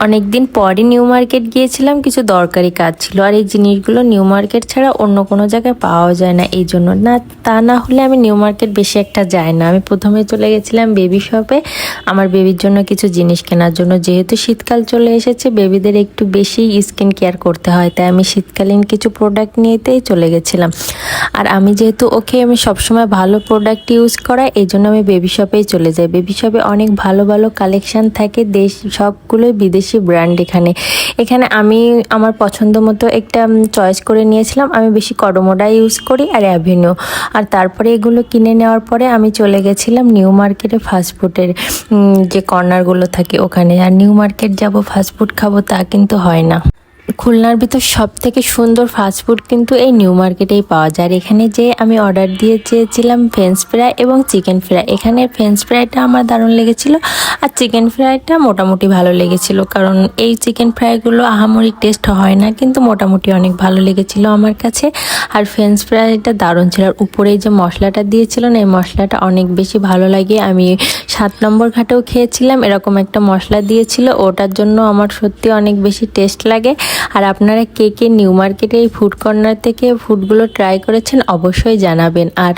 অনেকদিন পরে new market গিয়েছিলাম, কিছু দরকারি কাজ ছিল। আর এই জিনিসগুলো নিউ মার্কেট ছাড়া অন্য কোনো জায়গায় পাওয়া যায় না, এই জন্য না, তা না হলে আমি নিউ মার্কেট বেশি একটা যাই না। আমি প্রথমে চলে গেছিলাম বেবি শপে আমার বেবির জন্য কিছু জিনিস কেনার জন্য। যেহেতু শীতকাল চলে এসেছে, বেবিদের একটু বেশি স্কিন কেয়ার করতে হয়, তাই আমি শীতকালীন কিছু প্রোডাক্ট নিয়েতেই চলে গেছিলাম। আর আমি যেহেতু আমি সবসময় ভালো প্রোডাক্ট ইউজ করাই, এই জন্য আমি বেবি শপেই চলে যাই। বেবি শপে অনেক ভালো ভালো কালেকশান থাকে, সবগুলোই বিদেশি ব্র্যান্ড। এখানে আমি আমার পছন্দ মতো একটা চয়েস করে নিয়েছিলাম। আমি বেশি কডোমোডা ইউজ করি আর অ্যাভিনিউ। আর তারপরে এগুলো কিনে নেওয়ার পরে আমি চলে গেছিলাম নিউ মার্কেটে ফাস্টফুডের যে কর্নারগুলো থাকে ওখানে। আর নিউ মার্কেট যাব ফাস্টফুড খাবো তা কিন্তু হয় না। খুলনার ভিতর সব থেকে সুন্দর ফাস্টফুড কিন্তু এই নিউ মার্কেটেই পাওয়া যায়। আর এখানে যে আমি অর্ডার দিয়ে চেয়েছিলাম ফ্রেঞ্চ ফ্রাই এবং চিকেন ফ্রাই। এখানে ফ্রেঞ্চ ফ্রাইটা আমার দারুণ লেগেছিল আর চিকেন ফ্রাইটা মোটামুটি ভালো লেগেছিল, কারণ এই চিকেন ফ্রাইগুলো আহামরি টেস্ট হয় না, কিন্তু মোটামুটি অনেক ভালো লেগেছিল আমার কাছে। আর ফ্রেঞ্চ ফ্রাইটা দারুণ ছিল। আর উপরে যে মশলাটা দিয়েছিল না, এই মশলাটা অনেক বেশি ভালো লাগে। আমি 7 নম্বর ঘাটেও খেয়েছিলাম, এরকম একটা মশলা দিয়েছিল, ওটার জন্য আমার সত্যি অনেক বেশি টেস্ট লাগে। আর আপনারা কে কে নিউ মার্কেটে এই ফুড কর্নার থেকে ফুডগুলো ট্রাই করেছেন অবশ্যই জানাবেন। আর